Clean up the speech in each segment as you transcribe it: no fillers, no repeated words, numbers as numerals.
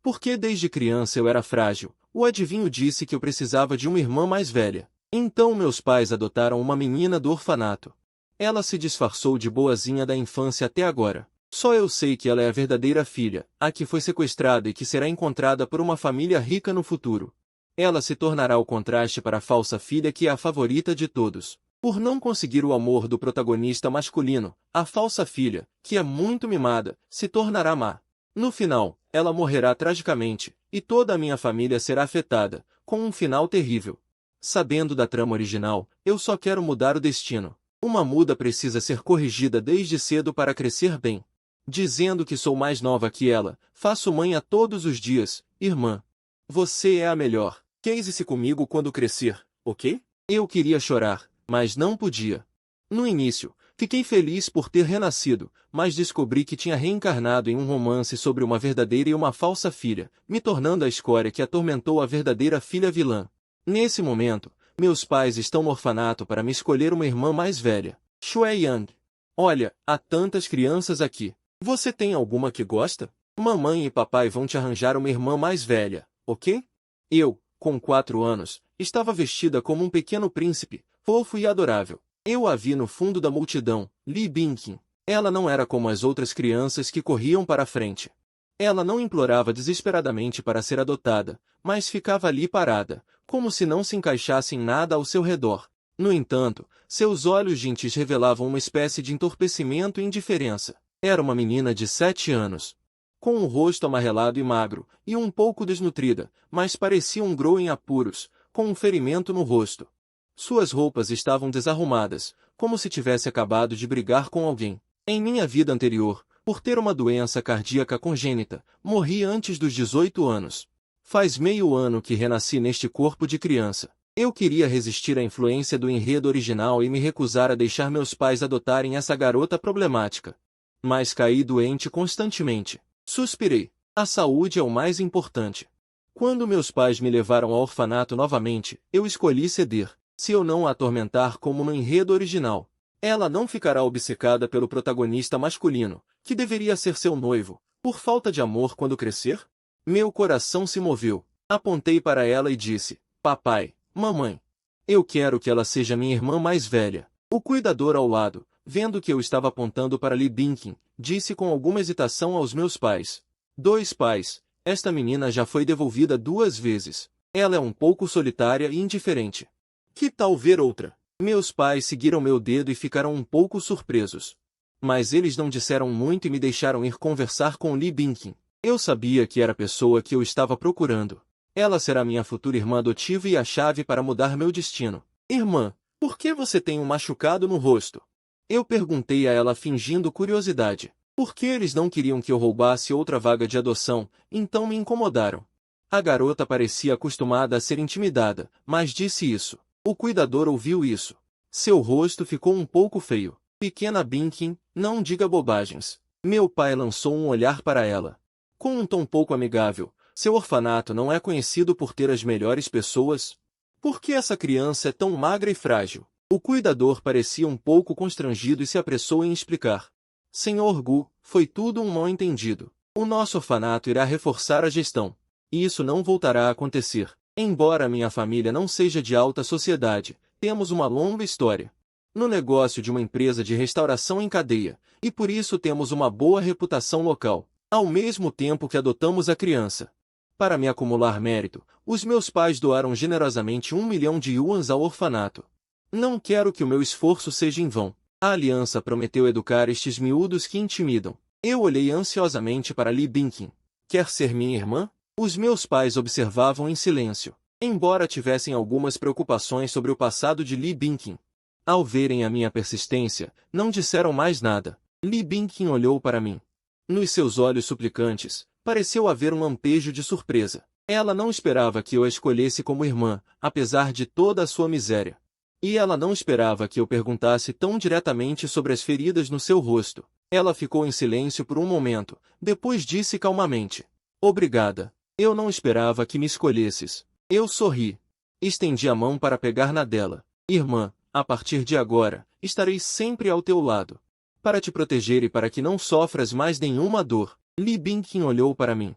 Porque desde criança eu era frágil, o adivinho disse que eu precisava de uma irmã mais velha. Então meus pais adotaram uma menina do orfanato. Ela se disfarçou de boazinha da infância até agora. Só eu sei que ela é a verdadeira filha, a que foi sequestrada e que será encontrada por uma família rica no futuro. Ela se tornará o contraste para a falsa filha que é a favorita de todos. Por não conseguir o amor do protagonista masculino, a falsa filha, que é muito mimada, se tornará má. No final, ela morrerá tragicamente, e toda a minha família será afetada, com um final terrível. Sabendo da trama original, eu só quero mudar o destino. Uma muda precisa ser corrigida desde cedo para crescer bem. Dizendo que sou mais nova que ela, faço manha todos os dias, irmã. Você é a melhor. Case-se comigo quando crescer, ok? Eu queria chorar, mas não podia. No início, fiquei feliz por ter renascido, mas descobri que tinha reencarnado em um romance sobre uma verdadeira e uma falsa filha, me tornando a escória que atormentou a verdadeira filha vilã. Nesse momento, meus pais estão no orfanato para me escolher uma irmã mais velha, Shui Yang. Olha, há tantas crianças aqui. Você tem alguma que gosta? Mamãe e papai vão te arranjar uma irmã mais velha, ok? Eu, com 4 anos, estava vestida como um pequeno príncipe, fofo e adorável. Eu a vi no fundo da multidão, Li Binqing. Ela não era como as outras crianças que corriam para a frente. Ela não implorava desesperadamente para ser adotada, mas ficava ali parada, como se não se encaixasse em nada ao seu redor. No entanto, seus olhos gentis revelavam uma espécie de entorpecimento e indiferença. Era uma menina de 7 anos. Com o rosto amarelado e magro, e um pouco desnutrida, mas parecia um Grou em apuros, com um ferimento no rosto. Suas roupas estavam desarrumadas, como se tivesse acabado de brigar com alguém. Em minha vida anterior, por ter uma doença cardíaca congênita, morri antes dos 18 anos. Faz meio ano que renasci neste corpo de criança. Eu queria resistir à influência do enredo original e me recusar a deixar meus pais adotarem essa garota problemática. Mas caí doente constantemente. Suspirei. A saúde é o mais importante. Quando meus pais me levaram ao orfanato novamente, eu escolhi ceder. Se eu não a atormentar como no enredo original, ela não ficará obcecada pelo protagonista masculino, que deveria ser seu noivo, por falta de amor quando crescer? Meu coração se moveu. Apontei para ela e disse: Papai, mamãe, eu quero que ela seja minha irmã mais velha. O cuidador ao lado, vendo que eu estava apontando para Li Binqing, disse com alguma hesitação aos meus pais: 2 pais, esta menina já foi devolvida 2 vezes. Ela é um pouco solitária e indiferente. Que tal ver outra? Meus pais seguiram meu dedo e ficaram um pouco surpresos. Mas eles não disseram muito e me deixaram ir conversar com Li Binqing. Eu sabia que era a pessoa que eu estava procurando. Ela será minha futura irmã adotiva e a chave para mudar meu destino. Irmã, por que você tem um machucado no rosto? Eu perguntei a ela fingindo curiosidade. Porque eles não queriam que eu roubasse outra vaga de adoção, então me incomodaram. A garota parecia acostumada a ser intimidada, mas disse isso. O cuidador ouviu isso. Seu rosto ficou um pouco feio. Pequena Binqing, não diga bobagens. Meu pai lançou um olhar para ela. Com um tom pouco amigável, seu orfanato não é conhecido por ter as melhores pessoas? Por que essa criança é tão magra e frágil? O cuidador parecia um pouco constrangido e se apressou em explicar. Senhor Gu, foi tudo um mal-entendido. O nosso orfanato irá reforçar a gestão. E isso não voltará a acontecer. Embora minha família não seja de alta sociedade, temos uma longa história no negócio de uma empresa de restauração em cadeia, e por isso temos uma boa reputação local, ao mesmo tempo que adotamos a criança. Para me acumular mérito, os meus pais doaram generosamente 1 milhão de yuans ao orfanato. Não quero que o meu esforço seja em vão. A aliança prometeu educar estes miúdos que intimidam. Eu olhei ansiosamente para Li Binqing. Quer ser minha irmã? Os meus pais observavam em silêncio, embora tivessem algumas preocupações sobre o passado de Li Binqing. Ao verem a minha persistência, não disseram mais nada. Li Binqing olhou para mim. Nos seus olhos suplicantes, pareceu haver um lampejo de surpresa. Ela não esperava que eu a escolhesse como irmã, apesar de toda a sua miséria. E ela não esperava que eu perguntasse tão diretamente sobre as feridas no seu rosto. Ela ficou em silêncio por um momento, depois disse calmamente: Obrigada. Eu não esperava que me escolhesses. Eu sorri. Estendi a mão para pegar na dela. Irmã, a partir de agora, estarei sempre ao teu lado. Para te proteger e para que não sofras mais nenhuma dor. Li Binqing olhou para mim.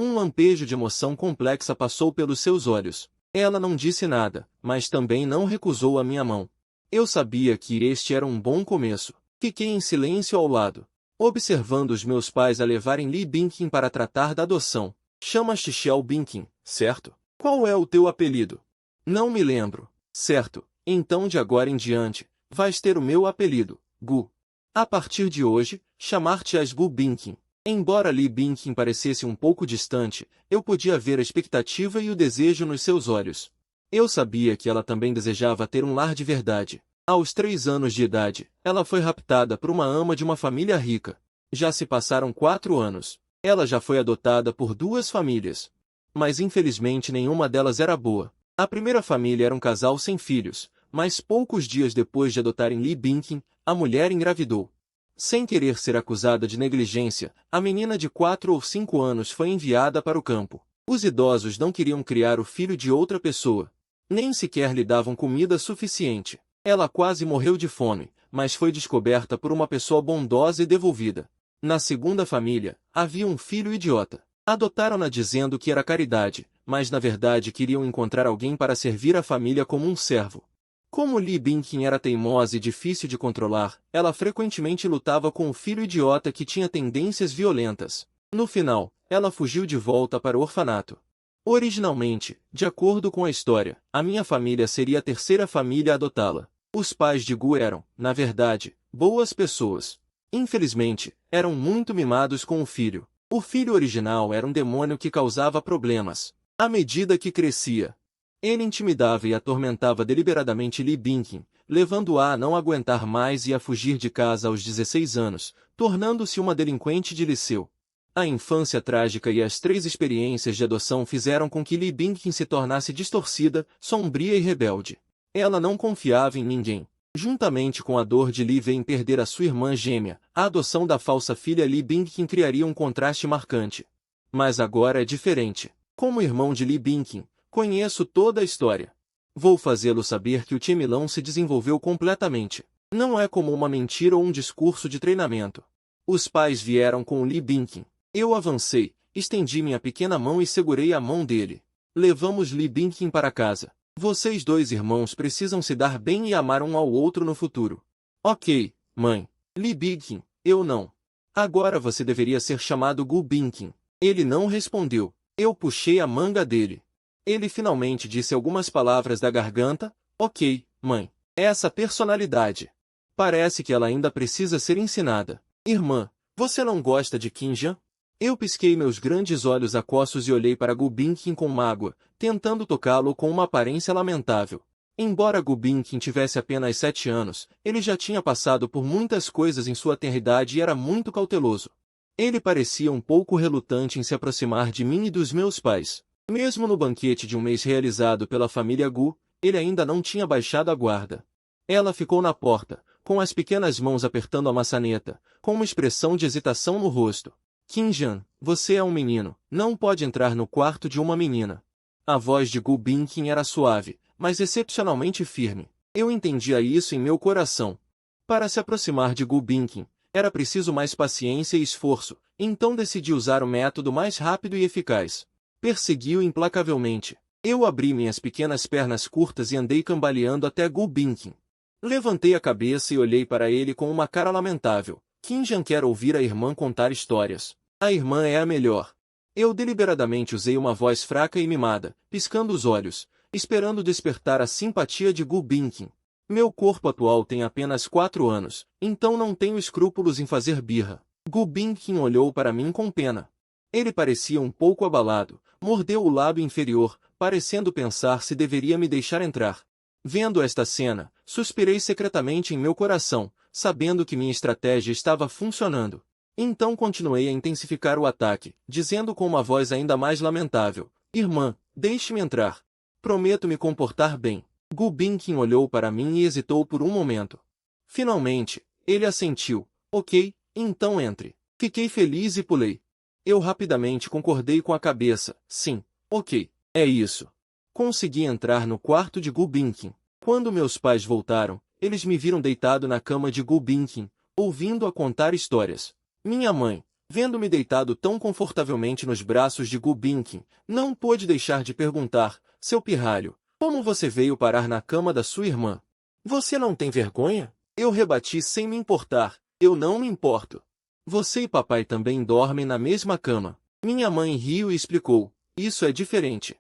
Um lampejo de emoção complexa passou pelos seus olhos. Ela não disse nada, mas também não recusou a minha mão. Eu sabia que este era um bom começo. Fiquei em silêncio ao lado, observando os meus pais a levarem Li Binkin para tratar da adoção. Chama-te Xiao Binkin, certo? Qual é o teu apelido? Não me lembro. Certo, então de agora em diante, vais ter o meu apelido, Gu. A partir de hoje, chamar-te-ás Gu Binkin. Embora Li Binkin parecesse um pouco distante, eu podia ver a expectativa e o desejo nos seus olhos. Eu sabia que ela também desejava ter um lar de verdade. Aos 3 anos de idade, ela foi raptada por uma ama de uma família rica. Já se passaram 4 anos. Ela já foi adotada por 2 famílias. Mas infelizmente nenhuma delas era boa. A primeira família era um casal sem filhos, mas poucos dias depois de adotarem Li Binkin, a mulher engravidou. Sem querer ser acusada de negligência, a menina de 4 ou 5 anos foi enviada para o campo. Os idosos não queriam criar o filho de outra pessoa. Nem sequer lhe davam comida suficiente. Ela quase morreu de fome, mas foi descoberta por uma pessoa bondosa e devolvida. Na segunda família, havia um filho idiota. Adotaram-na dizendo que era caridade, mas na verdade queriam encontrar alguém para servir a família como um servo. Como Li Binkin era teimosa e difícil de controlar, ela frequentemente lutava com o filho idiota que tinha tendências violentas. No final, ela fugiu de volta para o orfanato. Originalmente, de acordo com a história, a minha família seria a terceira família a adotá-la. Os pais de Gu eram, na verdade, boas pessoas. Infelizmente, eram muito mimados com o filho. O filho original era um demônio que causava problemas. À medida que crescia, ele intimidava e atormentava deliberadamente Li Binkin, levando-a a não aguentar mais e a fugir de casa aos 16 anos, tornando-se uma delinquente de liceu. A infância trágica e as 3 experiências de adoção fizeram com que Li Binkin se tornasse distorcida, sombria e rebelde. Ela não confiava em ninguém. Juntamente com a dor de Li em perder a sua irmã gêmea, a adoção da falsa filha Li Binkin criaria um contraste marcante. Mas agora é diferente. Como irmão de Li Binkin, conheço toda a história. Vou fazê-lo saber que o Tiemilão se desenvolveu completamente. Não é como uma mentira ou um discurso de treinamento. Os pais vieram com o Li Binkin. Eu avancei, estendi minha pequena mão e segurei a mão dele. Levamos Li Binkin para casa. Vocês 2 irmãos precisam se dar bem e amar um ao outro no futuro. Ok, mãe. Li Binkin, eu não. Agora você deveria ser chamado Gu Binkin. Ele não respondeu. Eu puxei a manga dele. Ele finalmente disse algumas palavras da garganta. Ok, mãe. Essa personalidade. Parece que ela ainda precisa ser ensinada. Irmã, você não gosta de Kinjan? Eu pisquei meus grandes olhos aquosos e olhei para Gu Binkin com mágoa, tentando tocá-lo com uma aparência lamentável. Embora Gu Binkin tivesse apenas 7 anos, ele já tinha passado por muitas coisas em sua tenridade e era muito cauteloso. Ele parecia um pouco relutante em se aproximar de mim e dos meus pais. Mesmo no banquete de um mês realizado pela família Gu, ele ainda não tinha baixado a guarda. Ela ficou na porta, com as pequenas mãos apertando a maçaneta, com uma expressão de hesitação no rosto. Kinjan, você é um menino, não pode entrar no quarto de uma menina. A voz de Gu Binkin era suave, mas excepcionalmente firme. Eu entendia isso em meu coração. Para se aproximar de Gu Binkin, era preciso mais paciência e esforço, então decidi usar o método mais rápido e eficaz. Persegui-o implacavelmente. Eu abri minhas pequenas pernas curtas e andei cambaleando até Gu Binkin. Levantei a cabeça e olhei para ele com uma cara lamentável. Kinjan quer ouvir a irmã contar histórias. A irmã é a melhor. Eu deliberadamente usei uma voz fraca e mimada, piscando os olhos, esperando despertar a simpatia de Gu Binkin. Meu corpo atual tem apenas 4 anos, então não tenho escrúpulos em fazer birra. Gu Binkin olhou para mim com pena. Ele parecia um pouco abalado, mordeu o lábio inferior, parecendo pensar se deveria me deixar entrar. Vendo esta cena, suspirei secretamente em meu coração, sabendo que minha estratégia estava funcionando. Então continuei a intensificar o ataque, dizendo com uma voz ainda mais lamentável: Irmã, deixe-me entrar. Prometo me comportar bem. Gu Binkin olhou para mim e hesitou por um momento. Finalmente, ele assentiu. Ok, então entre. Fiquei feliz e pulei. Eu rapidamente concordei com a cabeça. Sim, ok, é isso. Consegui entrar no quarto de Gu Binkin. Quando meus pais voltaram, eles me viram deitado na cama de Gu Binkin, ouvindo-a contar histórias. Minha mãe, Vendo-me deitado tão confortavelmente nos braços de Gulbenkian, não pôde deixar de perguntar: seu pirralho, como você veio parar na cama da sua irmã? Você não tem vergonha? Eu rebati sem me importar: eu não me importo. Você e papai também dormem na mesma cama. Minha mãe riu e explicou: isso é diferente.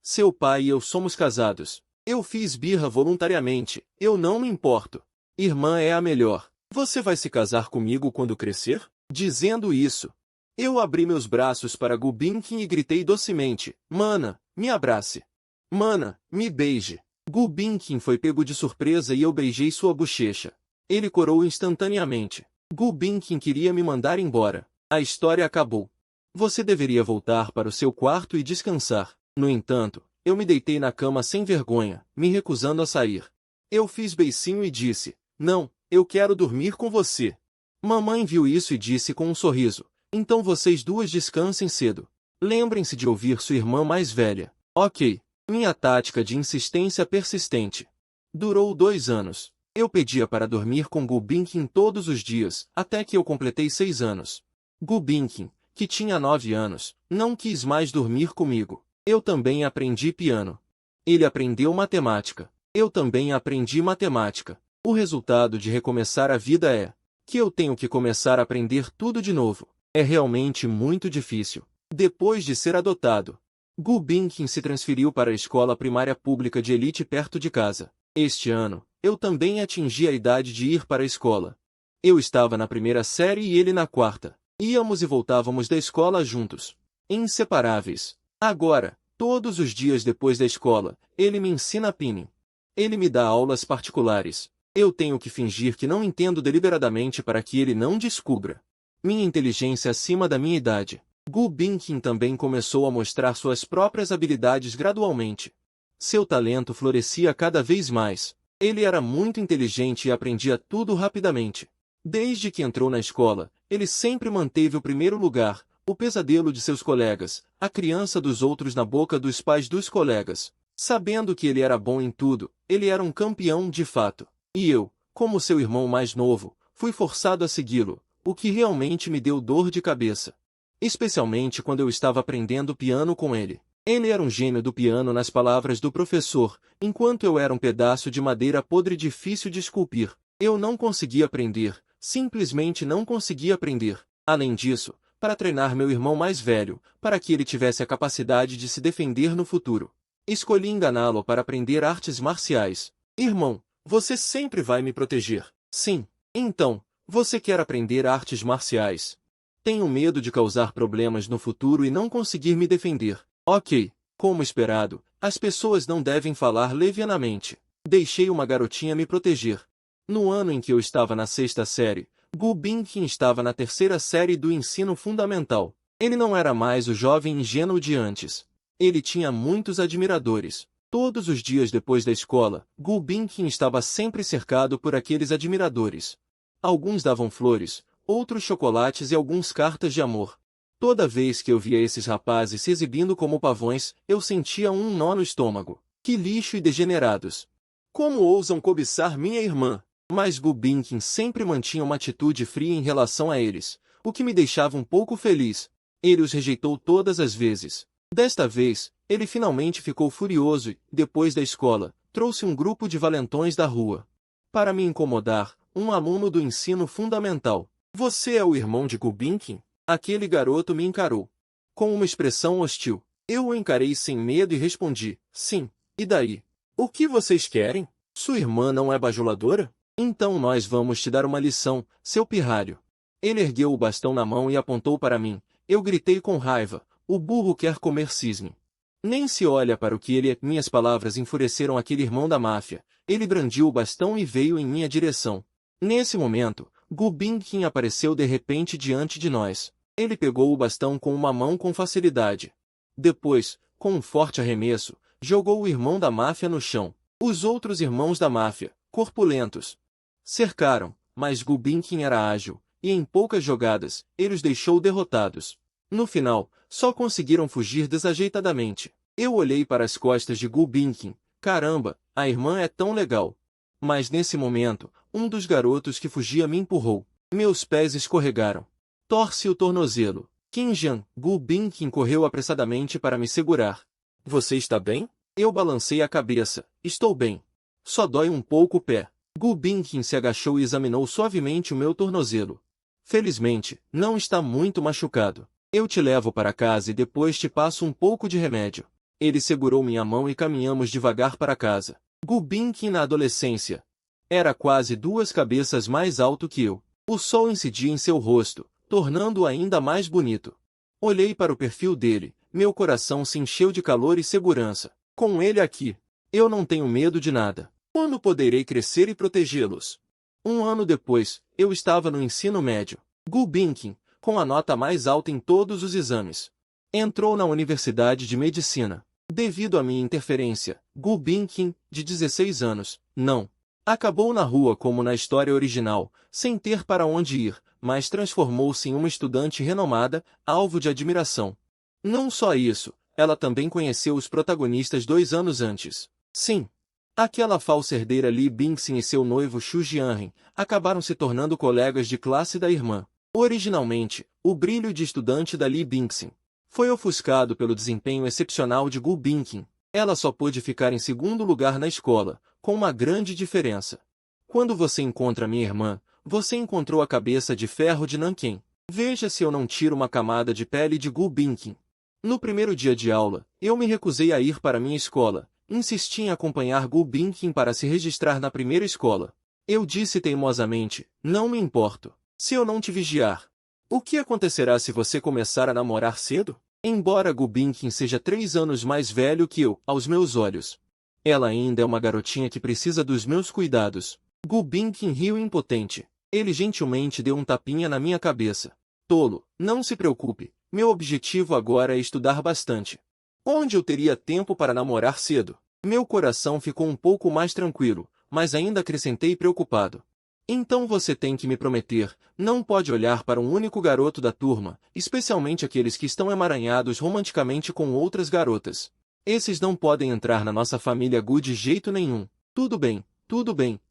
Seu pai e eu somos casados. Eu fiz birra voluntariamente, eu não me importo. Irmã é a melhor. Você vai se casar comigo quando crescer? Dizendo isso, eu abri meus braços para Gulbenkian e gritei docemente: Mana, me abrace. Mana, me beije. Gulbenkian foi pego de surpresa e eu beijei sua bochecha. Ele corou instantaneamente. Gulbenkian queria me mandar embora. A história acabou. Você deveria voltar para o seu quarto e descansar. No entanto, eu me deitei na cama sem vergonha, me recusando a sair. Eu fiz beicinho e disse: Não, eu quero dormir com você. Mamãe viu isso e disse com um sorriso: então vocês duas descansem cedo. Lembrem-se de ouvir sua irmã mais velha. Ok. Minha tática de insistência persistente. Durou 2 anos. Eu pedia para dormir com Gulbenkian todos os dias, até que eu completei 6 anos. Gulbenkian, que tinha 9 anos, não quis mais dormir comigo. Eu também aprendi piano. Ele aprendeu matemática. Eu também aprendi matemática. O resultado de recomeçar a vida é que eu tenho que começar a aprender tudo de novo. É realmente muito difícil. Depois de ser adotado, Gulbenkian se transferiu para a escola primária pública de elite perto de casa. Este ano, eu também atingi a idade de ir para a escola. Eu estava na primeira série e ele na quarta. Íamos e voltávamos da escola juntos. Inseparáveis. Agora, todos os dias depois da escola, ele me ensina pinning. Ele me dá aulas particulares. Eu tenho que fingir que não entendo deliberadamente para que ele não descubra minha inteligência acima da minha idade. Gulbenkian também começou a mostrar suas próprias habilidades gradualmente. Seu talento florescia cada vez mais. Ele era muito inteligente e aprendia tudo rapidamente. Desde que entrou na escola, ele sempre manteve o primeiro lugar, o pesadelo de seus colegas, a criança dos outros na boca dos pais dos colegas. Sabendo que ele era bom em tudo, ele era um campeão de fato. E eu, como seu irmão mais novo, fui forçado a segui-lo, o que realmente me deu dor de cabeça. Especialmente quando eu estava aprendendo piano com ele. Ele era um gênio do piano nas palavras do professor, enquanto eu era um pedaço de madeira podre difícil de esculpir. Eu não conseguia aprender, simplesmente não conseguia aprender. Além disso, para treinar meu irmão mais velho, para que ele tivesse a capacidade de se defender no futuro, escolhi enganá-lo para aprender artes marciais. Irmão, você sempre vai me proteger. Sim. Então, você quer aprender artes marciais. Tenho medo de causar problemas no futuro e não conseguir me defender. Ok. Como esperado, as pessoas não devem falar levianamente. Deixei uma garotinha me proteger. No ano em que eu estava na 6ª série, Gulbenkian estava na 3ª série do ensino fundamental. Ele não era mais o jovem ingênuo de antes. Ele tinha muitos admiradores. Todos os dias depois da escola, Gulbenkian estava sempre cercado por aqueles admiradores. Alguns davam flores, outros chocolates e alguns cartas de amor. Toda vez que eu via esses rapazes se exibindo como pavões, eu sentia um nó no estômago. Que lixo e degenerados! Como ousam cobiçar minha irmã? Mas Gulbenkian sempre mantinha uma atitude fria em relação a eles, o que me deixava um pouco feliz. Ele os rejeitou todas as vezes. Desta vez, ele finalmente ficou furioso e, depois da escola, trouxe um grupo de valentões da rua. Para me incomodar, um aluno do ensino fundamental. Você é o irmão de Gulbenkian? Aquele garoto me encarou. Com uma expressão hostil. Eu o encarei sem medo e respondi: sim. E daí? O que vocês querem? Sua irmã não é bajuladora? Então nós vamos te dar uma lição, seu pirralho. Ele ergueu o bastão na mão e apontou para mim. Eu gritei com raiva: o burro quer comer cisne. Nem se olha para o que ele é. Minhas palavras enfureceram aquele irmão da máfia. Ele brandiu o bastão e veio em minha direção. Nesse momento, Gulbenkian apareceu de repente diante de nós. Ele pegou o bastão com uma mão com facilidade. Depois, com um forte arremesso, jogou o irmão da máfia no chão. Os outros irmãos da máfia, corpulentos, cercaram, mas Gulbenkian era ágil, e em poucas jogadas, ele os deixou derrotados. No final, só conseguiram fugir desajeitadamente. Eu olhei para as costas de Gulbenkian. Caramba, a irmã é tão legal. Mas nesse momento, um dos garotos que fugia me empurrou. Meus pés escorregaram. Torce o tornozelo. Qinjian, Gu Binqin correu apressadamente para me segurar. Você está bem? Eu balancei a cabeça. Estou bem. Só dói um pouco o pé. Gu Binqin se agachou e examinou suavemente o meu tornozelo. Felizmente, não está muito machucado. Eu te levo para casa e depois te passo um pouco de remédio. Ele segurou minha mão e caminhamos devagar para casa. Gu Binqin na adolescência. Era quase 2 cabeças mais alto que eu. O sol incidia em seu rosto, tornando-o ainda mais bonito. Olhei para o perfil dele, meu coração se encheu de calor e segurança. Com ele aqui, eu não tenho medo de nada. Quando poderei crescer e protegê-los? 1 ano depois, eu estava no ensino médio. Gu Binqin, com a nota mais alta em todos os exames, entrou na Universidade de Medicina. Devido à minha interferência, Gu Binqin, de 16 anos, não acabou na rua como na história original, sem ter para onde ir, mas transformou-se em uma estudante renomada, alvo de admiração. Não só isso, ela também conheceu os protagonistas 2 anos antes. Sim, aquela falsa herdeira Li Bingxin e seu noivo Xu Jianren acabaram se tornando colegas de classe da irmã. Originalmente, o brilho de estudante da Li Bingxin foi ofuscado pelo desempenho excepcional de Gu Binqin. Ela só pôde ficar em segundo lugar na escola, com uma grande diferença. Quando você encontra minha irmã, você encontrou a cabeça de ferro de Nanquim. Veja se eu não tiro uma camada de pele de Gu Binqin. No primeiro dia de aula, eu me recusei a ir para minha escola. Insisti em acompanhar Gu Binqin para se registrar na primeira escola. Eu disse teimosamente, não me importo. Se eu não te vigiar, o que acontecerá se você começar a namorar cedo? Embora Gu Binqin seja 3 anos mais velho que eu, aos meus olhos, ela ainda é uma garotinha que precisa dos meus cuidados. Gu Binqin riu impotente. Ele gentilmente deu um tapinha na minha cabeça. Tolo, não se preocupe. Meu objetivo agora é estudar bastante. Onde eu teria tempo para namorar cedo? Meu coração ficou um pouco mais tranquilo, mas ainda acrescentei preocupado. Então você tem que me prometer, não pode olhar para um único garoto da turma, especialmente aqueles que estão emaranhados romanticamente com outras garotas. Esses não podem entrar na nossa família Gu de jeito nenhum. Tudo bem,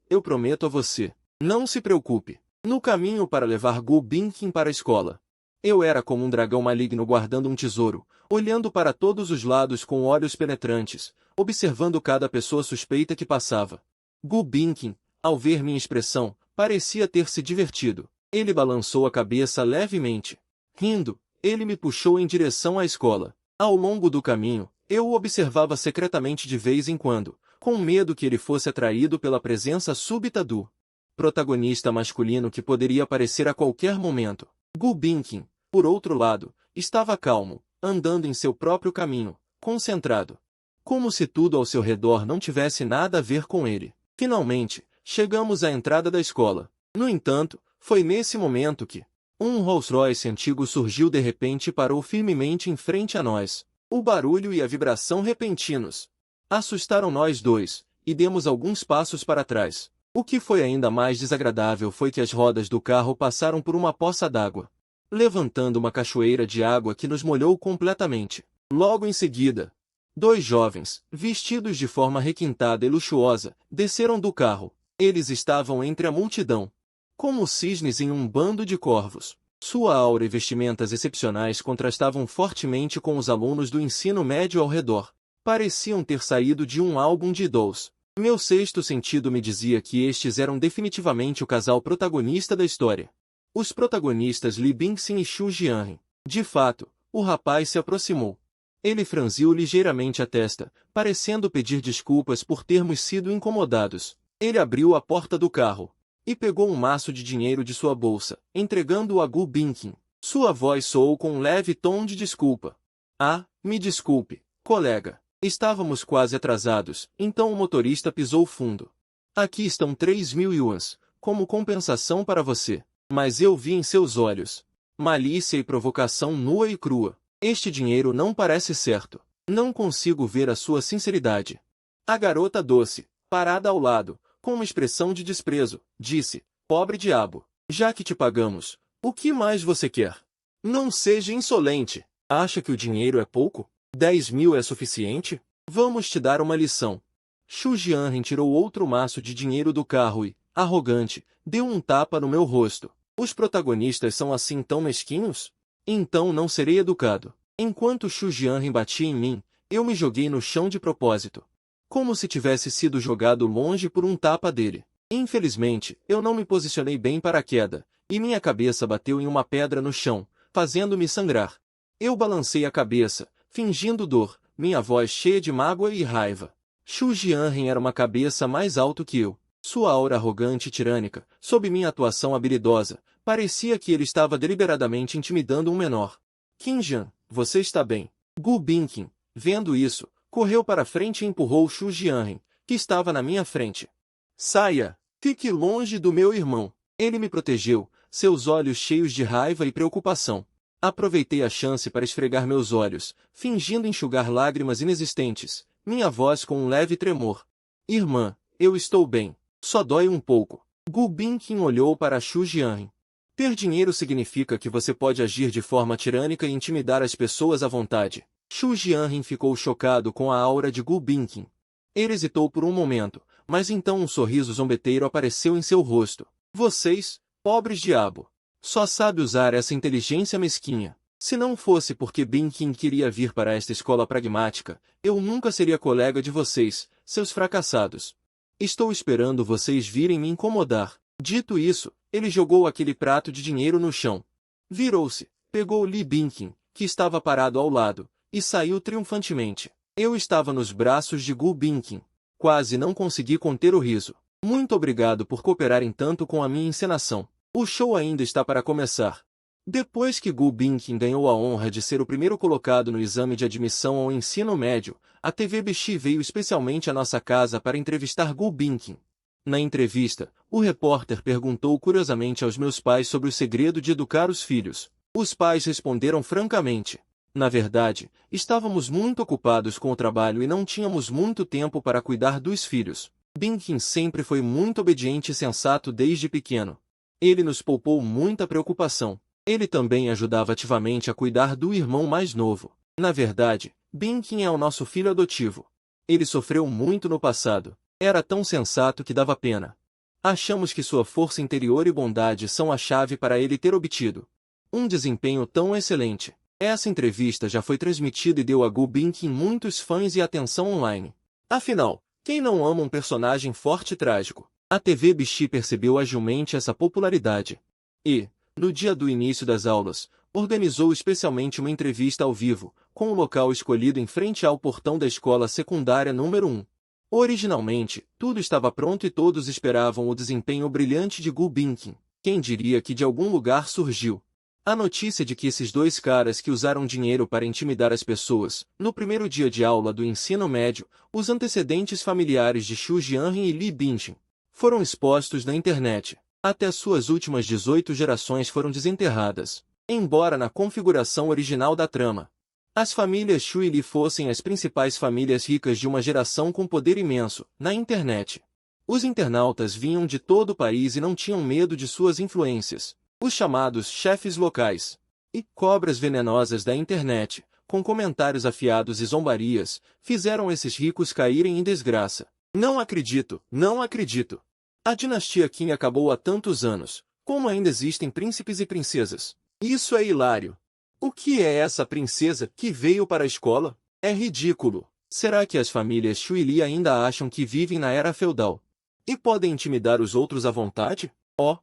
eu prometo a você. Não se preocupe. No caminho para levar Gu Binqin para a escola, eu era como um dragão maligno guardando um tesouro, olhando para todos os lados com olhos penetrantes, observando cada pessoa suspeita que passava. Gu Binqin, ao ver minha expressão, parecia ter se divertido. Ele balançou a cabeça levemente. Rindo, ele me puxou em direção à escola. Ao longo do caminho, eu o observava secretamente de vez em quando, com medo que ele fosse atraído pela presença súbita do protagonista masculino que poderia aparecer a qualquer momento. Gu Binqin, por outro lado, estava calmo, andando em seu próprio caminho, concentrado. Como se tudo ao seu redor não tivesse nada a ver com ele. Finalmente, chegamos à entrada da escola. No entanto, foi nesse momento que um Rolls-Royce antigo surgiu de repente e parou firmemente em frente a nós. O barulho e a vibração repentinos assustaram nós dois, e demos alguns passos para trás. O que foi ainda mais desagradável foi que as rodas do carro passaram por uma poça d'água, levantando uma cachoeira de água que nos molhou completamente. Logo em seguida, 2 jovens, vestidos de forma requintada e luxuosa, desceram do carro. Eles estavam entre a multidão, como cisnes em um bando de corvos. Sua aura e vestimentas excepcionais contrastavam fortemente com os alunos do ensino médio ao redor. Pareciam ter saído de um álbum de idols. Meu sexto sentido me dizia que estes eram definitivamente o casal protagonista da história. Os protagonistas Li Bingxin e Xu Jianren. De fato, o rapaz se aproximou. Ele franziu ligeiramente a testa, parecendo pedir desculpas por termos sido incomodados. Ele abriu a porta do carro e pegou um maço de dinheiro de sua bolsa, entregando-o a Gu Binqin. Sua voz soou com um leve tom de desculpa. Ah, me desculpe, colega. Estávamos quase atrasados, então o motorista pisou fundo. Aqui estão 3.000 yuans, como compensação para você. Mas eu vi em seus olhos malícia e provocação nua e crua. Este dinheiro não parece certo. Não consigo ver a sua sinceridade. A garota doce, parada ao lado, com uma expressão de desprezo, disse, pobre diabo, já que te pagamos, o que mais você quer? Não seja insolente. Acha que o dinheiro é pouco? 10.000 é suficiente? Vamos te dar uma lição. Xu Jianren tirou outro maço de dinheiro do carro e, arrogante, deu um tapa no meu rosto. Os protagonistas são assim tão mesquinhos? Então não serei educado. Enquanto Xu Jianren batia em mim, eu me joguei no chão de propósito. Como se tivesse sido jogado longe por um tapa dele. Infelizmente, eu não me posicionei bem para a queda, e minha cabeça bateu em uma pedra no chão, fazendo-me sangrar. Eu balancei a cabeça, fingindo dor, minha voz cheia de mágoa e raiva. Xu Jianren era uma cabeça mais alto que eu. Sua aura arrogante e tirânica, sob minha atuação habilidosa, parecia que ele estava deliberadamente intimidando um menor. Qin Jian, você está bem. Gu Binqin, vendo isso, correu para frente e empurrou Xu Jianren, que estava na minha frente. Saia! Fique longe do meu irmão. Ele me protegeu, seus olhos cheios de raiva e preocupação. Aproveitei a chance para esfregar meus olhos, fingindo enxugar lágrimas inexistentes, minha voz com um leve tremor. Irmã, eu estou bem. Só dói um pouco. Gu Binqin olhou para Xu Jianren. Ter dinheiro significa que você pode agir de forma tirânica e intimidar as pessoas à vontade. Xu Jianren ficou chocado com a aura de Gu Binqin. Ele hesitou por um momento, mas então um sorriso zombeteiro apareceu em seu rosto. Vocês, pobres diabo, só sabe usar essa inteligência mesquinha. Se não fosse porque Binqin queria vir para esta escola pragmática, eu nunca seria colega de vocês, seus fracassados. Estou esperando vocês virem me incomodar. Dito isso, ele jogou aquele prato de dinheiro no chão. Virou-se, pegou Li Binqin, que estava parado ao lado, e saiu triunfantemente. Eu estava nos braços de Gu Binqin. Quase não consegui conter o riso. Muito obrigado por cooperarem tanto com a minha encenação. O show ainda está para começar. Depois que Gu Binqin ganhou a honra de ser o primeiro colocado no exame de admissão ao ensino médio, a TV Bixi veio especialmente à nossa casa para entrevistar Gu Binqin. Na entrevista, o repórter perguntou curiosamente aos meus pais sobre o segredo de educar os filhos. Os pais responderam francamente. Na verdade, estávamos muito ocupados com o trabalho e não tínhamos muito tempo para cuidar dos filhos. Binqin sempre foi muito obediente e sensato desde pequeno. Ele nos poupou muita preocupação. Ele também ajudava ativamente a cuidar do irmão mais novo. Na verdade, Binqin é o nosso filho adotivo. Ele sofreu muito no passado. Era tão sensato que dava pena. Achamos que sua força interior e bondade são a chave para ele ter obtido um desempenho tão excelente. Essa entrevista já foi transmitida e deu a Gu Binqin muitos fãs e atenção online. Afinal, quem não ama um personagem forte e trágico? A TV Bixi percebeu agilmente essa popularidade. E, no dia do início das aulas, organizou especialmente uma entrevista ao vivo, com o local escolhido em frente ao portão da escola secundária número 1. Originalmente, tudo estava pronto e todos esperavam o desempenho brilhante de Gu Binqin. Quem diria que de algum lugar surgiu a notícia de que esses dois caras que usaram dinheiro para intimidar as pessoas, no primeiro dia de aula do ensino médio, os antecedentes familiares de Xu Jianren e Li Binqin, foram expostos na internet. Até suas últimas 18 gerações foram desenterradas, embora na configuração original da trama as famílias Xu e Li fossem as principais famílias ricas de uma geração com poder imenso, na internet. Os internautas vinham de todo o país e não tinham medo de suas influências. Os chamados chefes locais e cobras venenosas da internet, com comentários afiados e zombarias, fizeram esses ricos caírem em desgraça. Não acredito, não acredito. A dinastia Qin acabou há tantos anos. Como ainda existem príncipes e princesas? Isso é hilário. O que é essa princesa que veio para a escola? É ridículo. Será que as famílias Xu e Li ainda acham que vivem na era feudal e podem intimidar os outros à vontade? Oh.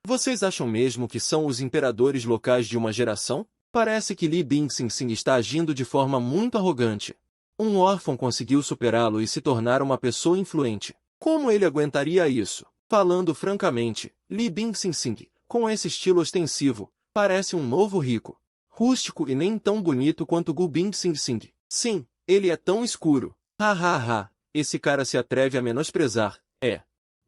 Vocês acham mesmo que são os imperadores locais de uma geração? Parece que Li Binqin está agindo de forma muito arrogante. Um órfão conseguiu superá-lo e se tornar uma pessoa influente. Como ele aguentaria isso? Falando francamente, Li Binqin, com esse estilo ostensivo, parece um novo rico. Rústico e nem tão bonito quanto Gu Binqin. Sim, ele é tão escuro. Esse cara se atreve a menosprezar.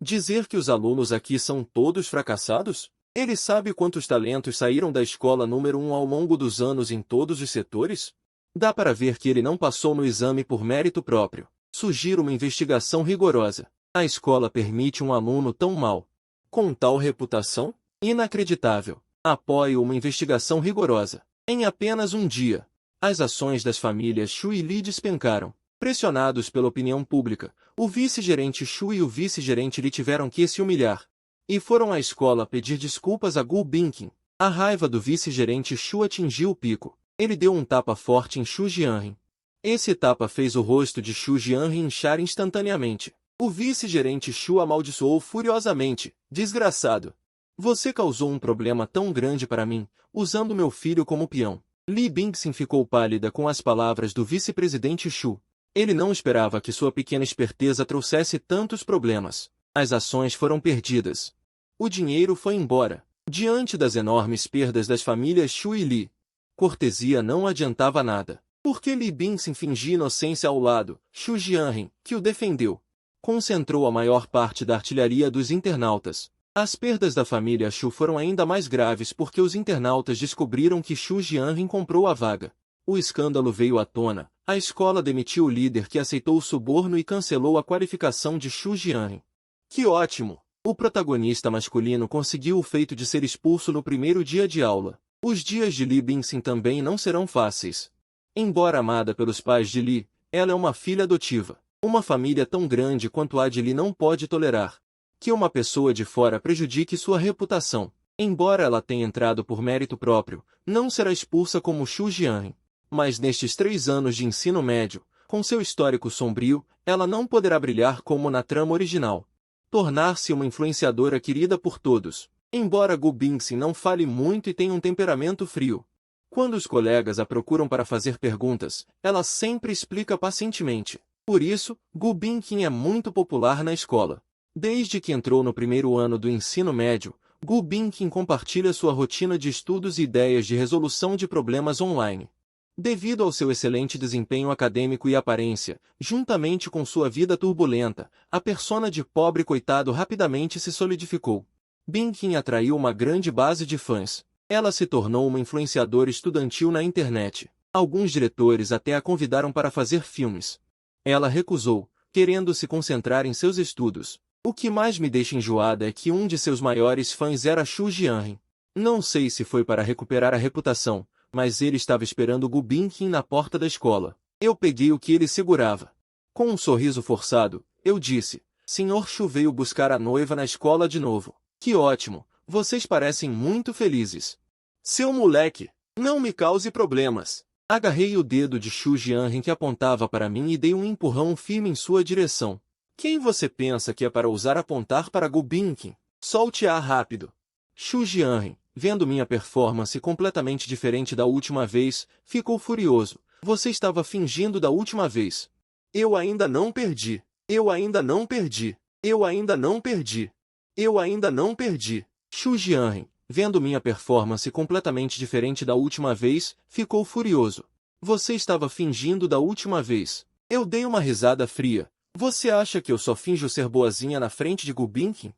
Dizer que os alunos aqui são todos fracassados? Ele sabe quantos talentos saíram da escola número 1 ao longo dos anos em todos os setores? Dá para ver que ele não passou no exame por mérito próprio. Sugiro uma investigação rigorosa. A escola permite um aluno tão mau, com tal reputação? Inacreditável. Apoio uma investigação rigorosa. Em apenas um dia, as ações das famílias Xu e Li despencaram. Pressionados pela opinião pública, o vice-gerente Xu e o vice-gerente Li tiveram que se humilhar. e foram à escola pedir desculpas a Gu Binqing. A raiva do vice-gerente Shu atingiu o pico. Ele deu um tapa forte em Xu Jianren. Esse tapa fez o rosto de Xu Jianren inchar instantaneamente. O vice-gerente Shu amaldiçoou furiosamente. Desgraçado! Você causou um problema tão grande para mim, usando meu filho como peão. Li Bingxin ficou pálida com as palavras do vice-presidente Shu. Ele não esperava que sua pequena esperteza trouxesse tantos problemas. As ações foram perdidas. O dinheiro foi embora. Diante das enormes perdas das famílias Shu e Li, cortesia não adiantava nada. Porque Li Bingxin fingia inocência ao lado, Xu Jianren, que o defendeu, concentrou a maior parte da artilharia dos internautas. As perdas da família Shu foram ainda mais graves porque os internautas descobriram que Xu Jianren comprou a vaga. O escândalo veio à tona. A escola demitiu o líder que aceitou o suborno e cancelou a qualificação de Xu Jianren. Que ótimo! O protagonista masculino conseguiu o feito de ser expulso no primeiro dia de aula. Os dias de Li Bingxin também não serão fáceis. Embora amada pelos pais de Li, ela é uma filha adotiva. Uma família tão grande quanto a de Li não pode tolerar que uma pessoa de fora prejudique sua reputação. Embora ela tenha entrado por mérito próprio, não será expulsa como Xu Jianren. Mas nestes 3 anos de ensino médio, com seu histórico sombrio, ela não poderá brilhar como na trama original. Tornar-se uma influenciadora querida por todos. Embora Gu Bingxin não fale muito e tenha um temperamento frio, quando os colegas a procuram para fazer perguntas, ela sempre explica pacientemente. Por isso, Gu Bingxin é muito popular na escola. Desde que entrou no primeiro ano do ensino médio, Gu Bingxin compartilha sua rotina de estudos e ideias de resolução de problemas online. Devido ao seu excelente desempenho acadêmico e aparência, juntamente com sua vida turbulenta, a persona de pobre coitado rapidamente se solidificou. Bingxin atraiu uma grande base de fãs. Ela se tornou uma influenciadora estudantil na internet. Alguns diretores até a convidaram para fazer filmes. Ela recusou, querendo se concentrar em seus estudos. O que mais me deixa enjoada é que um de seus maiores fãs era Xu Jianren. Não sei se foi para recuperar a reputação, mas ele estava esperando Gu Bingxin na porta da escola. Eu peguei o que ele segurava. Com um sorriso forçado, eu disse: Sr. Xu veio buscar a noiva na escola de novo. Que ótimo, vocês parecem muito felizes. Seu moleque, não me cause problemas. Agarrei o dedo de Xu Jianren que apontava para mim e dei um empurrão firme em sua direção. Quem você pensa que é para ousar apontar para Gu Bingxin? Solte-a rápido. Xu Jianren, vendo minha performance completamente diferente da última vez, ficou furioso. Você estava fingindo da última vez. Eu ainda não perdi. Eu ainda não perdi. Eu ainda não perdi. Eu ainda não perdi. Xu Jianren, vendo minha performance completamente diferente da última vez, ficou furioso. Você estava fingindo da última vez. Eu dei uma risada fria. Você acha que eu só finjo ser boazinha na frente de Gu Bingxin?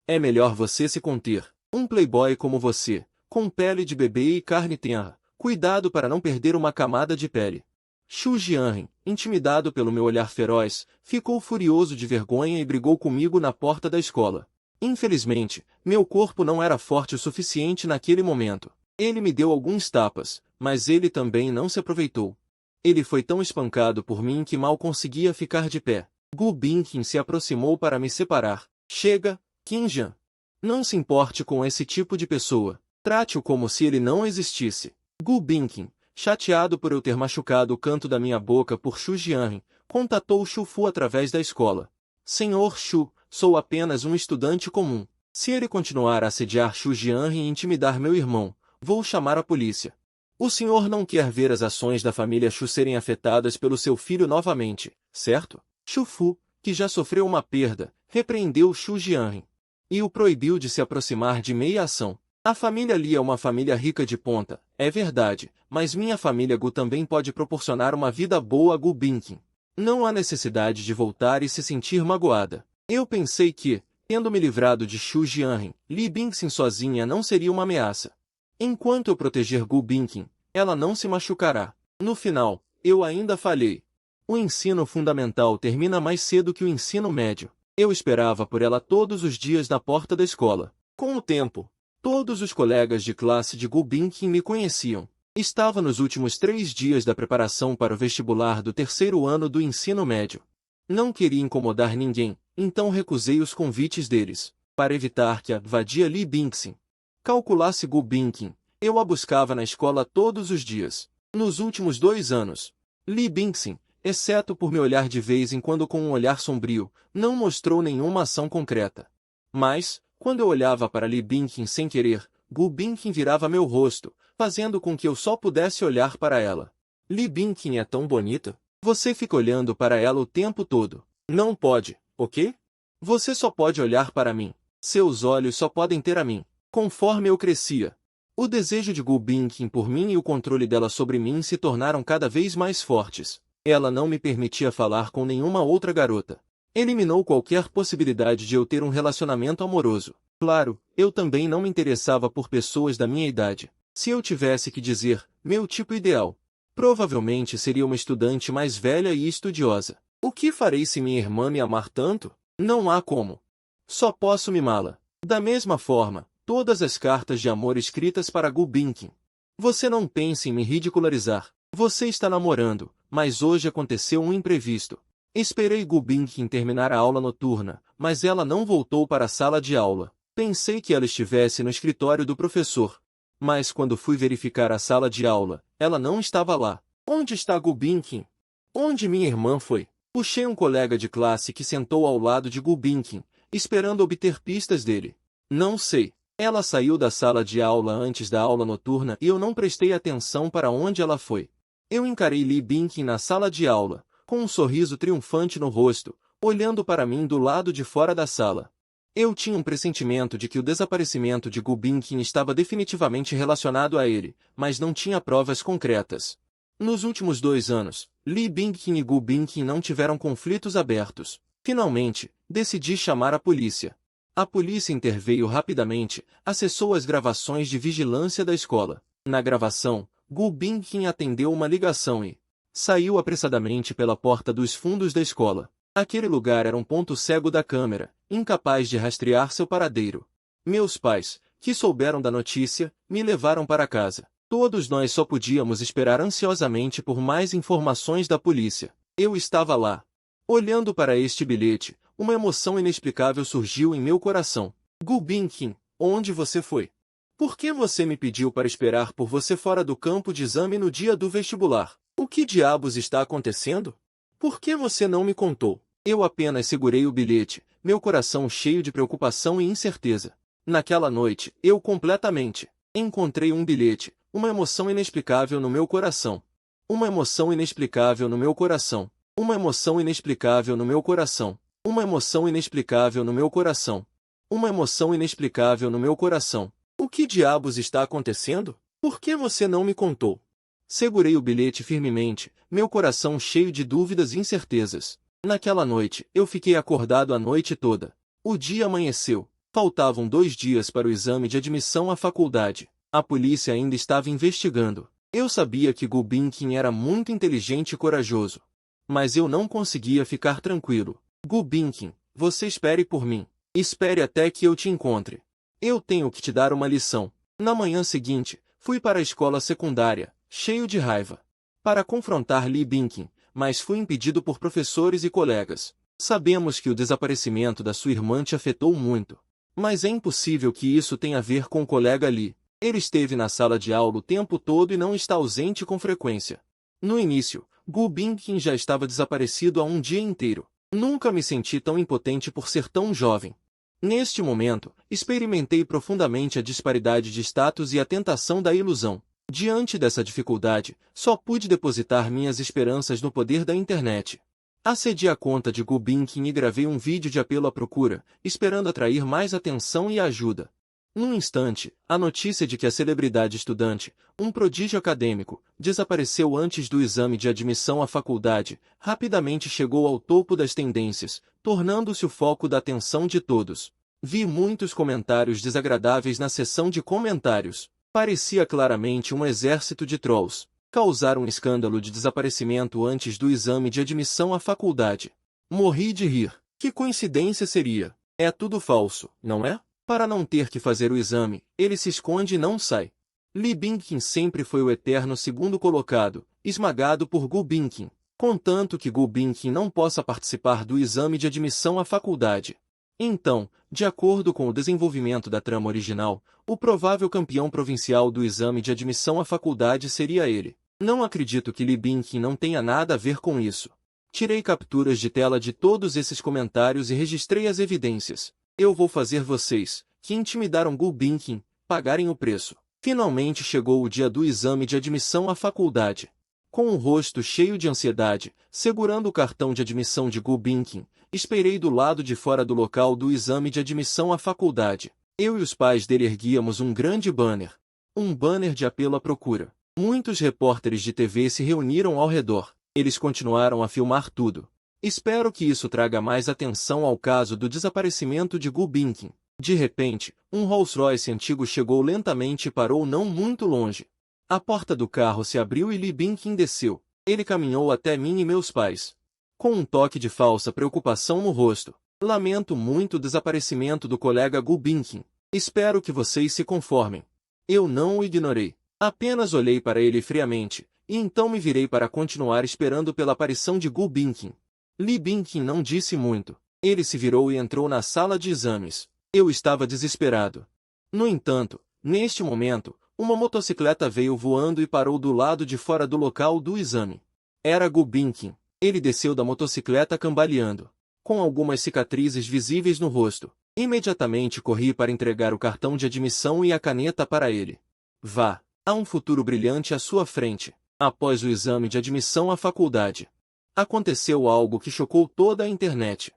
É melhor você se conter. Um playboy como você, com pele de bebê e carne tenra, cuidado para não perder uma camada de pele. Xu Jianren, intimidado pelo meu olhar feroz, ficou furioso de vergonha e brigou comigo na porta da escola. Infelizmente, meu corpo não era forte o suficiente naquele momento. Ele me deu alguns tapas, mas ele também não se aproveitou. Ele foi tão espancado por mim que mal conseguia ficar de pé. Gu Bingxin se aproximou para me separar. Chega, Qinjian. Não se importe com esse tipo de pessoa. Trate-o como se ele não existisse. Gu Bingxin, chateado por eu ter machucado o canto da minha boca por Xu Jianren, contatou Xu Fu através da escola. Senhor Xu, sou apenas um estudante comum. Se ele continuar a assediar Xu Jianren e intimidar meu irmão, vou chamar a polícia. O senhor não quer ver as ações da família Xu serem afetadas pelo seu filho novamente, certo? Xu Fu, que já sofreu uma perda, repreendeu Xu Jianren e o proibiu de se aproximar de meia ação. A família Li é uma família rica de ponta, é verdade, mas minha família Gu também pode proporcionar uma vida boa a Gu Bingxin. Não há necessidade de voltar e se sentir magoada. Eu pensei que, tendo me livrado de Xu Jianren, Li Bingxin sozinha não seria uma ameaça. Enquanto eu proteger Gu Bingxin, ela não se machucará. No final, eu ainda falhei. O ensino fundamental termina mais cedo que o ensino médio. Eu esperava por ela todos os dias na porta da escola. Com o tempo, todos os colegas de classe de Gu Bingxin me conheciam. Estava nos últimos 3 dias da preparação para o vestibular do 3º ano do ensino médio. Não queria incomodar ninguém, então recusei os convites deles. para evitar que a vadia Li Bingxin calculasse Gu Bingqin. Eu a buscava na escola todos os dias. Nos últimos 2 anos, Li Bingxin, exceto por me olhar de vez em quando com um olhar sombrio, não mostrou nenhuma ação concreta. Mas, quando eu olhava para Li Bingqin sem querer, Gu Bingqin virava meu rosto, fazendo com que eu só pudesse olhar para ela. Li Bingqin é tão bonita. Você fica olhando para ela o tempo todo. Não pode, ok? Você só pode olhar para mim. Seus olhos só podem ter a mim. Conforme eu crescia, o desejo de Gu Bingqin por mim e o controle dela sobre mim se tornaram cada vez mais fortes. Ela não me permitia falar com nenhuma outra garota. Eliminou qualquer possibilidade de eu ter um relacionamento amoroso. Claro, eu também não me interessava por pessoas da minha idade. Se eu tivesse que dizer, meu tipo ideal, provavelmente seria uma estudante mais velha e estudiosa. O que farei se minha irmã me amar tanto? Não há como. Só posso mimá-la. Da mesma forma, todas as cartas de amor escritas para Gu Bingqin. Você não pense em me ridicularizar. Você está namorando, mas hoje aconteceu um imprevisto. Esperei Gu Bingqin terminar a aula noturna, mas ela não voltou para a sala de aula. Pensei que ela estivesse no escritório do professor. Mas quando fui verificar a sala de aula, ela não estava lá. Onde está Gu Bingqin? Onde minha irmã foi? Puxei um colega de classe que sentou ao lado de Gu Bingqin, esperando obter pistas dele. Não sei. Ela saiu da sala de aula antes da aula noturna e eu não prestei atenção para onde ela foi. Eu encarei Li Bingqin na sala de aula, com um sorriso triunfante no rosto, olhando para mim do lado de fora da sala. Eu tinha um pressentimento de que o desaparecimento de Gu Bingqin estava definitivamente relacionado a ele, mas não tinha provas concretas. Nos últimos 2 anos, Li Bingqin e Gu Bingqin não tiveram conflitos abertos. Finalmente, decidi chamar a polícia. A polícia interveio rapidamente, acessou as gravações de vigilância da escola. Na gravação, Gu Bingqin atendeu uma ligação e saiu apressadamente pela porta dos fundos da escola. Aquele lugar era um ponto cego da câmera, incapaz de rastrear seu paradeiro. Meus pais, que souberam da notícia, me levaram para casa. Todos nós só podíamos esperar ansiosamente por mais informações da polícia. Eu estava lá. Olhando para este bilhete, uma emoção inexplicável surgiu em meu coração. Gu Bingqin, onde você foi? Por que você me pediu para esperar por você fora do campo de exame no dia do vestibular? O que diabos está acontecendo? Por que você não me contou? Eu apenas segurei o bilhete, meu coração cheio de preocupação e incerteza. Naquela noite, eu completamente encontrei um bilhete, uma emoção inexplicável no meu coração. Uma emoção inexplicável no meu coração. Uma emoção inexplicável no meu coração. Uma emoção inexplicável no meu coração. Uma emoção inexplicável no meu coração. O que diabos está acontecendo? Por que você não me contou? Segurei o bilhete firmemente, meu coração cheio de dúvidas e incertezas. Naquela noite, eu fiquei acordado a noite toda. O dia amanheceu. Faltavam 2 dias para o exame de admissão à faculdade. A polícia ainda estava investigando. Eu sabia que Gu Bingqin era muito inteligente e corajoso. Mas eu não conseguia ficar tranquilo. Gu Bingqin, você espere por mim. Espere até que eu te encontre. Eu tenho que te dar uma lição. Na manhã seguinte, fui para a escola secundária, cheio de raiva, para confrontar Li Bingqin, mas fui impedido por professores e colegas. Sabemos que o desaparecimento da sua irmã te afetou muito. Mas é impossível que isso tenha a ver com o colega Li. Ele esteve na sala de aula o tempo todo e não está ausente com frequência. No início, Gu Bingqin já estava desaparecido há um dia inteiro. Nunca me senti tão impotente por ser tão jovem. Neste momento, experimentei profundamente a disparidade de status e a tentação da ilusão. Diante dessa dificuldade, só pude depositar minhas esperanças no poder da internet. Acedi à conta de Gu Bingqin e gravei um vídeo de apelo à procura, esperando atrair mais atenção e ajuda. Num instante, a notícia de que a celebridade estudante, um prodígio acadêmico, desapareceu antes do exame de admissão à faculdade, rapidamente chegou ao topo das tendências, tornando-se o foco da atenção de todos. Vi muitos comentários desagradáveis na seção de comentários. Parecia claramente um exército de trolls. Causaram um escândalo de desaparecimento antes do exame de admissão à faculdade. Morri de rir. Que coincidência seria? É tudo falso, não é? Para não ter que fazer o exame, ele se esconde e não sai. Li Bingqin sempre foi o eterno segundo colocado, esmagado por Gu Bingqin. Contanto que Gu Bingqin não possa participar do exame de admissão à faculdade. Então, de acordo com o desenvolvimento da trama original, o provável campeão provincial do exame de admissão à faculdade seria ele. Não acredito que Lee Bin-Kim não tenha nada a ver com isso. Tirei capturas de tela de todos esses comentários e registrei as evidências. Eu vou fazer vocês, que intimidaram Gu Bin-Kim, pagarem o preço. Finalmente chegou o dia do exame de admissão à faculdade. Com o rosto cheio de ansiedade, segurando o cartão de admissão de Gu Bin-Kim, esperei do lado de fora do local do exame de admissão à faculdade. Eu e os pais dele erguíamos um grande banner. Um banner de apelo à procura. Muitos repórteres de TV se reuniram ao redor. Eles continuaram a filmar tudo. Espero que isso traga mais atenção ao caso do desaparecimento de Gu Bin-Kim. De repente, um Rolls-Royce antigo chegou lentamente e parou não muito longe. A porta do carro se abriu e Lee Bin-Kim desceu. Ele caminhou até mim e meus pais. Com um toque de falsa preocupação no rosto. Lamento muito o desaparecimento do colega Gu Bin-Kim. Espero que vocês se conformem. Eu não o ignorei. Apenas olhei para ele friamente, e então me virei para continuar esperando pela aparição de Gu Bin-Kim. Lee Bin-Kim não disse muito. Ele se virou e entrou na sala de exames. Eu estava desesperado. No entanto, neste momento, uma motocicleta veio voando e parou do lado de fora do local do exame. Era Gu Bin-Kim. Ele desceu da motocicleta cambaleando, com algumas cicatrizes visíveis no rosto. Imediatamente corri para entregar o cartão de admissão e a caneta para ele. Vá, há um futuro brilhante à sua frente. Após o exame de admissão à faculdade, aconteceu algo que chocou toda a internet.